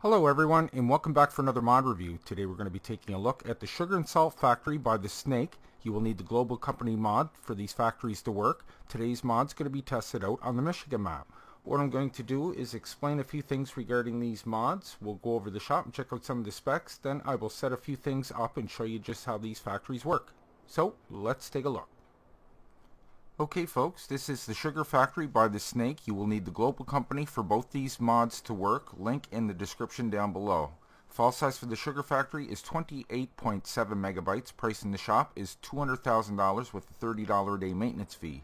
Hello everyone and welcome back for another mod review. Today we're going to be taking a look at the Sugar and Salt Factory by The Snake. You will need the Global Company mod for these factories to work. Today's mod is going to be tested out on the Michigan map. What I'm going to do is explain a few things regarding these mods. We'll go over the shop and check out some of the specs. Then I will set a few things up and show you just how these factories work. So let's take a look. Okay folks, this is the Sugar Factory by The Snake. You will need the Global Company for both these mods to work. Link in the description down below. File size for the Sugar Factory is 28.7 megabytes. Price in the shop is $200,000 with a $30 a day maintenance fee.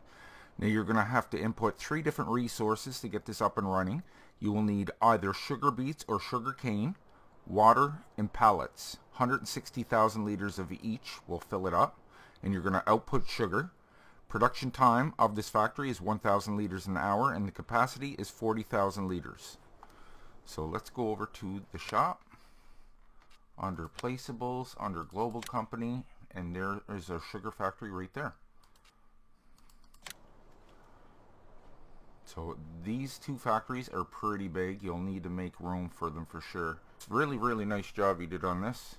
Now you're going to have to input 3 different resources to get this up and running. You will need either sugar beets or sugar cane, water, and pallets. 160,000 liters of each will fill it up, and you're going to output sugar. Production time of this factory is 1,000 liters an hour and the capacity is 40,000 liters. So let's go over to the shop, under placeables, under Global Company, and there is our sugar factory right there. So these two factories are pretty big. You'll need to make room for them for sure. Really nice job you did on this.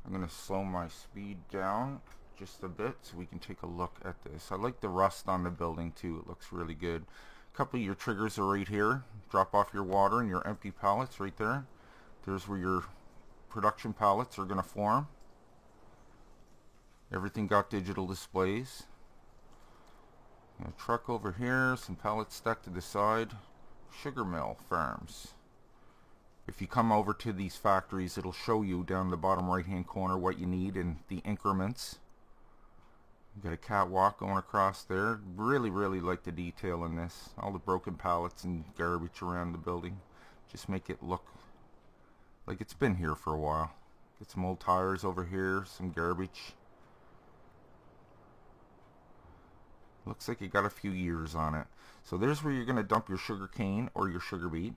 I'm going to slow my speed down just a bit so we can take a look at this. I like the rust on the building too. It looks really good. A couple of your triggers are right here. Drop off your water and your empty pallets right there. There's where your production pallets are going to form. Everything got digital displays. A truck over here, some pallets stacked to the side. Sugar mill farms. If you come over to these factories, it'll show you down the bottom right hand corner what you need in the increments. Got a catwalk going across there. Really like the detail in this. All the broken pallets and garbage around the building. Just make it look like it's been here for a while. Get some old tires over here, some garbage. Looks like it got a few years on it. So there's where you're going to dump your sugar cane or your sugar beet.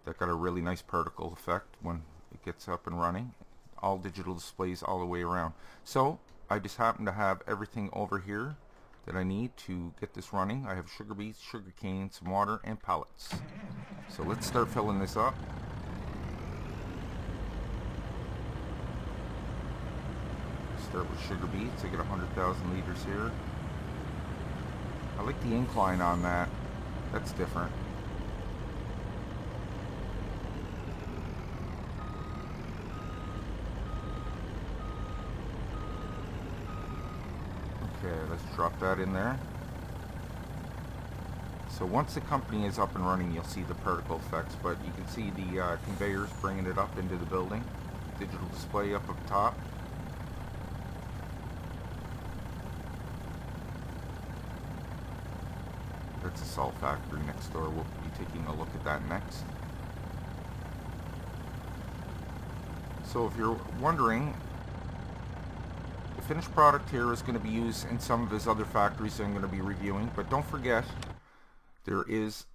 That got a really nice particle effect when it gets up and running. All digital displays all the way around. So I just happen to have everything over here that I need to get this running. I have sugar beets, sugar cane, some water, and pallets. So let's start filling this up. Start with sugar beets. I get 100,000 liters here. I like the incline on that. That's different. Okay, let's drop that in there. So once the company is up and running, you'll see the particle effects, but you can see the conveyors bringing it up into the building. Digital display up top. That's a salt factory next door. We'll be taking a look at that next. So if you're wondering, the finished product here is going to be used in some of his other factories I'm going to be reviewing, but don't forget there is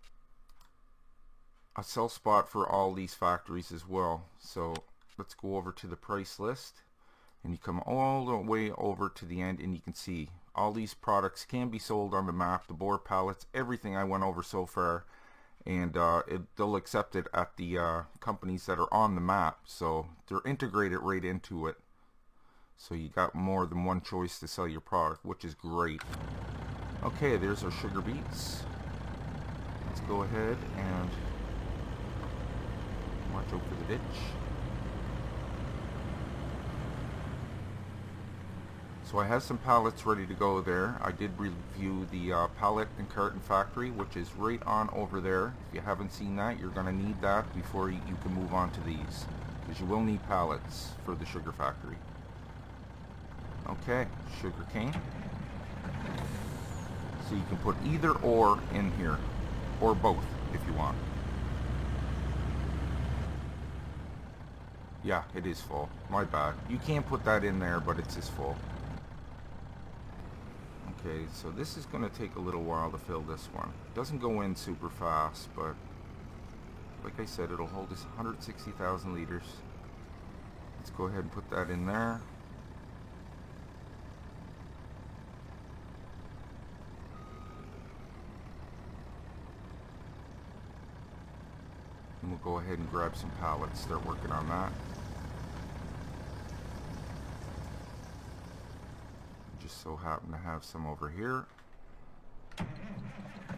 a sell spot for all these factories as well. So let's go over to the price list, and you come all the way over to the end and you can see all these products can be sold on the map. The board pallets, everything I went over so far, and they'll accept it at the companies that are on the map, so they're integrated right into it. So you got more than one choice to sell your product, which is great. Okay, there's our sugar beets. Let's go ahead and watch out for the ditch. So I have some pallets ready to go there. I did review the pallet and carton factory, which is right on over there. If you haven't seen that, you're going to need that before you can move on to these, because you will need pallets for the sugar factory. Okay, sugar cane. So you can put either or in here, or both if you want. Yeah, it is full. My bad. You can put that in there, but it's just full. Okay, so this is going to take a little while to fill this one. It doesn't go in super fast, but like I said, it'll hold us 160,000 liters. Let's go ahead and put that in there. And we'll go ahead and grab some pallets, start working on that. Just so happen to have some over here.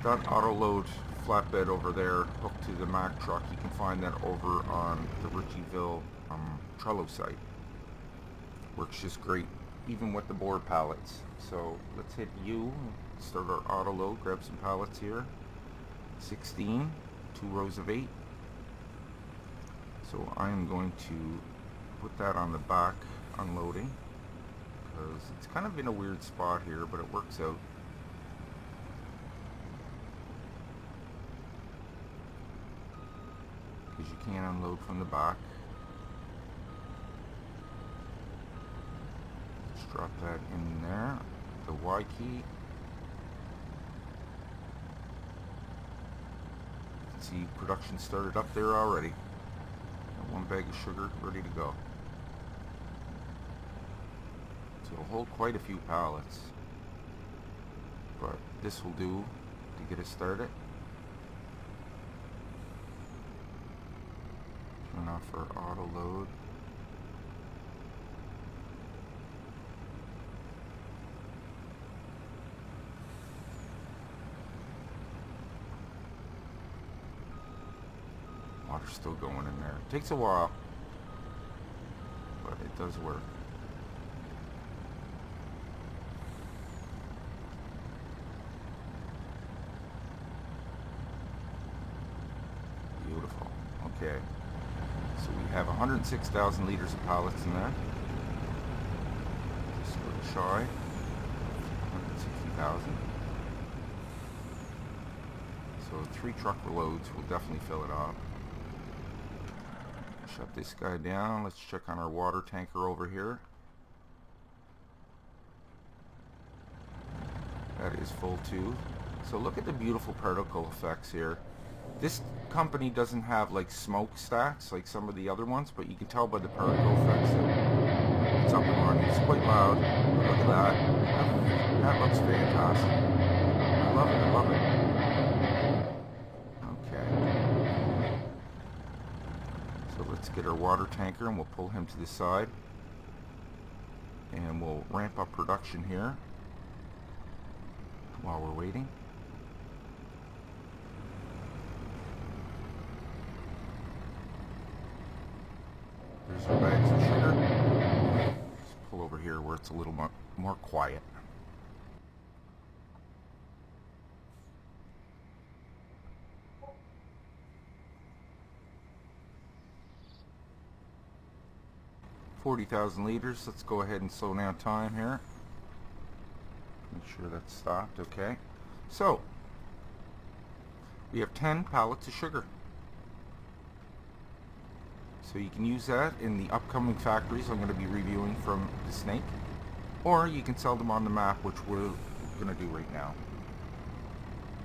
That auto load flatbed over there hooked to the Mack truck, you can find that over on the Ritchieville Trello site. Works just great even with the board pallets. So let's hit U, start our auto load, grab some pallets here. 16, 2 rows of 8. So I am going to put that on the back unloading because it's kind of in a weird spot here, but it works out. Because you can't unload from the back. Let's drop that in there. The Y key. You can see production started up there already. And 1 bag of sugar ready to go. So it'll hold quite a few pallets. But this will do to get us started. Turn off our auto load. Water's still going in there. It takes a while, but it does work. Beautiful. Okay. So we have 106,000 liters of pallets in there. Just a little shy. 160,000. So 3 truck loads will definitely fill it up. Shut this guy down. Let's check on our water tanker over here. That is full too. So look at the beautiful particle effects here. This company doesn't have like smokestacks like some of the other ones, but you can tell by the particle effects that it's up and running. It's quite loud. But look at that. That looks fantastic. I love it. I love it. Okay. So let's get our water tanker and we'll pull him to the side. And we'll ramp up production here while we're waiting. There's our bags of sugar. Let's pull over here where it's a little more quiet. $40,000 liters. Let's go ahead and slow down time here. Make sure that's stopped. Okay. So we have 10 pallets of sugar. So you can use that in the upcoming factories I'm going to be reviewing from the Snake, or you can sell them on the map, which we're going to do right now.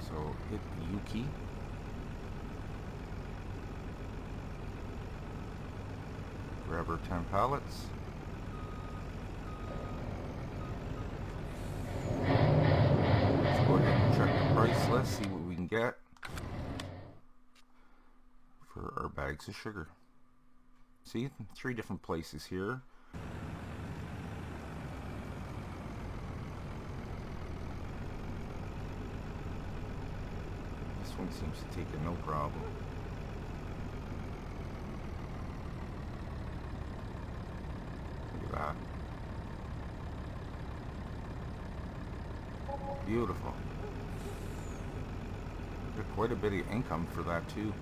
So hit the U key. Grab our 10 pallets. Let's go ahead and check the price list, see what we can get for our bags of sugar. See, 3 different places here. This one seems to take it no problem. Look at that. Beautiful. Get quite a bit of income for that too.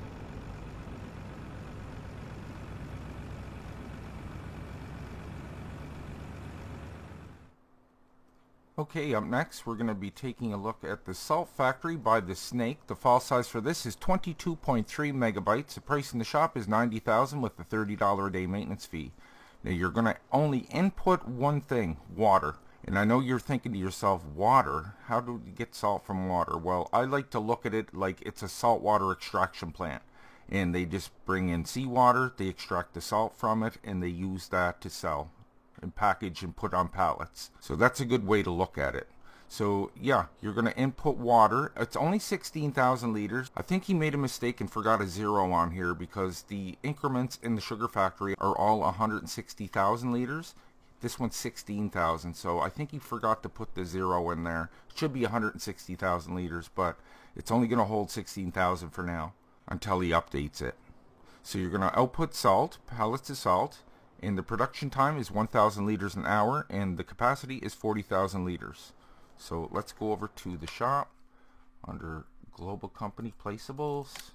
Okay, up next we're going to be taking a look at the Salt Factory by the Snake. The file size for this is 22.3 megabytes. The price in the shop is $90,000 with a $30 a day maintenance fee. Now you're going to only input one thing, water. And I know you're thinking to yourself, water? How do you get salt from water? Well, I like to look at it like it's a saltwater extraction plant. And they just bring in seawater, they extract the salt from it, and they use that to sell and package and put on pallets. So that's a good way to look at it. So yeah, you're going to input water. It's only 16,000 liters. I think he made a mistake and forgot a zero on here because the increments in the sugar factory are all 160,000 liters. This one's 16,000, so I think he forgot to put the zero in there. It should be 160,000 liters, but it's only going to hold 16,000 for now until he updates it. So you're going to output salt, pallets of salt, and the production time is 1,000 liters an hour, and the capacity is 40,000 liters. So let's go over to the shop under Global Company Placeables.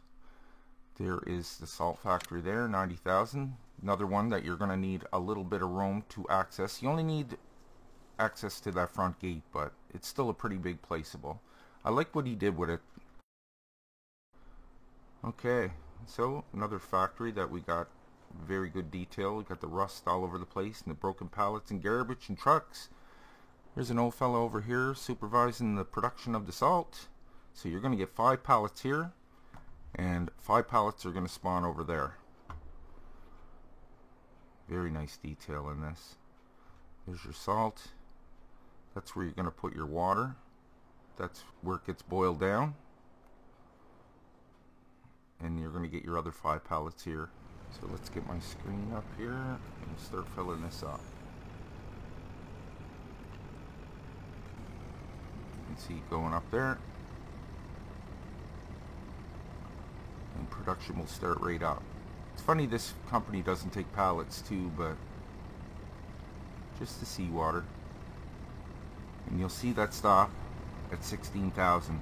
There is the salt factory there, 90,000. Another one that you're going to need a little bit of room to access. You only need access to that front gate, but it's still a pretty big placeable. I like what he did with it. Okay, so another factory that we got very good detail. We got the rust all over the place and the broken pallets and garbage and trucks. There's an old fellow over here supervising the production of the salt. So you're going to get 5 pallets here, and 5 pallets are going to spawn over there. Very nice detail in this. There's your salt. That's where you're going to put your water. That's where it gets boiled down. And you're going to get your other 5 pallets here. So let's get my screen up here and start filling this up. You can see going up there. And production will start right up. It's funny this company doesn't take pallets too, but just the seawater. And you'll see that stop at 16,000.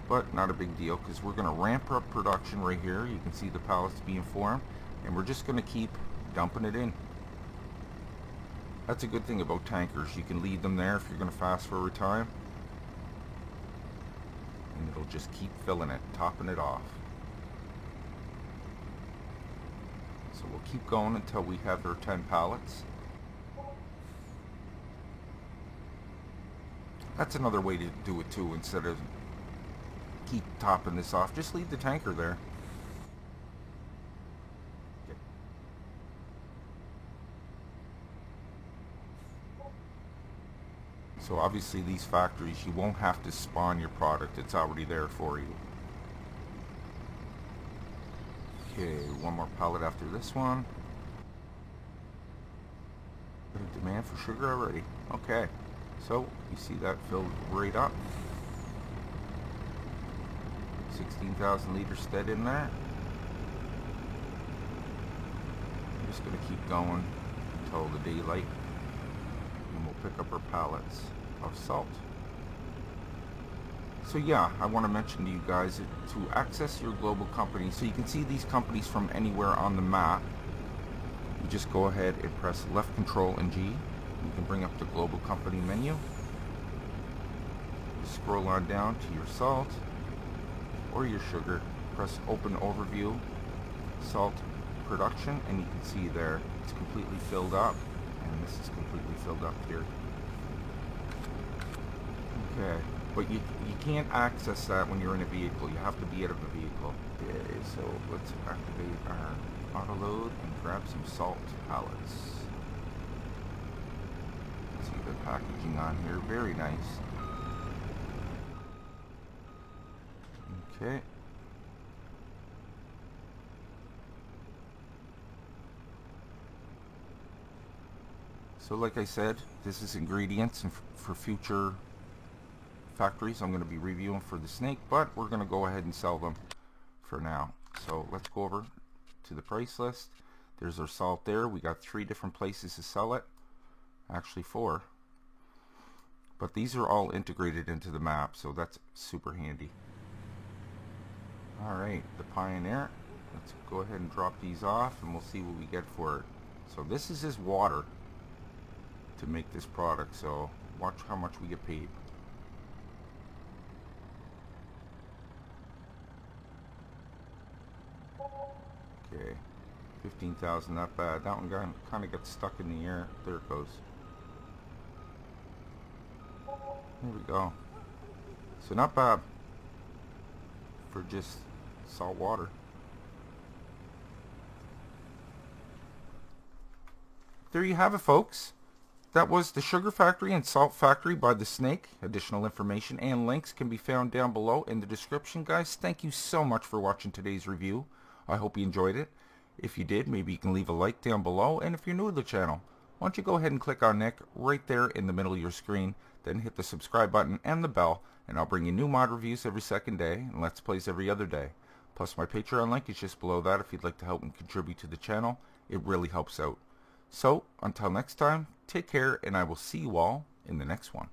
But not a big deal because we're going to ramp up production right here. You can see the pallets being formed, and we're just going to keep dumping it in. That's a good thing about tankers. You can leave them there if you're going to fast forward time, and it'll just keep filling it, topping it off. So we'll keep going until we have our 10 pallets. That's another way to do it too. Instead of keep topping this off, just leave the tanker there. Okay. So obviously these factories, you won't have to spawn your product. It's already there for you. Okay, one more pallet after this one. Got a demand for sugar already. Okay, so you see that filled right up. 16,000 liters stead in there. I'm just going to keep going until the daylight, and we'll pick up our pallets of salt. So yeah, I want to mention to you guys that to access your global company, so you can see these companies from anywhere on the map, you just go ahead and press left control and G. You can bring up the global company menu. Scroll on down to your salt or your sugar. Press open overview, salt production, and you can see there it's completely filled up, and this is completely filled up here. Okay. But you can't access that when you're in a vehicle. You have to be out of a vehicle. Okay, so let's activate our auto load and grab some salt pallets. See the packaging on here, very nice. Okay. So like I said, this is ingredients and for future factories I'm going to be reviewing for the snake, but we're going to go ahead and sell them for now. So let's go over to the price list. There's our salt there. We got 3 different places to sell it, actually 4, but these are all integrated into the map, so that's super handy. Alright, the Pioneer, let's go ahead and drop these off and we'll see what we get for it. So this is his water to make this product, so watch how much we get paid. Okay, 15,000, not bad. That one kind of got stuck in the air. There it goes. There we go. So not bad for just salt water. There you have it, folks. That was The Sugar Factory and Salt Factory by The Snake. Additional information and links can be found down below in the description, guys. Thank you so much for watching today's review. I hope you enjoyed it. If you did, maybe you can leave a like down below. And if you're new to the channel, why don't you go ahead and click on Nick right there in the middle of your screen. Then hit the subscribe button and the bell, and I'll bring you new mod reviews every second day and Let's Plays every other day. Plus my Patreon link is just below that if you'd like to help and contribute to the channel. It really helps out. So, until next time, take care, and I will see you all in the next one.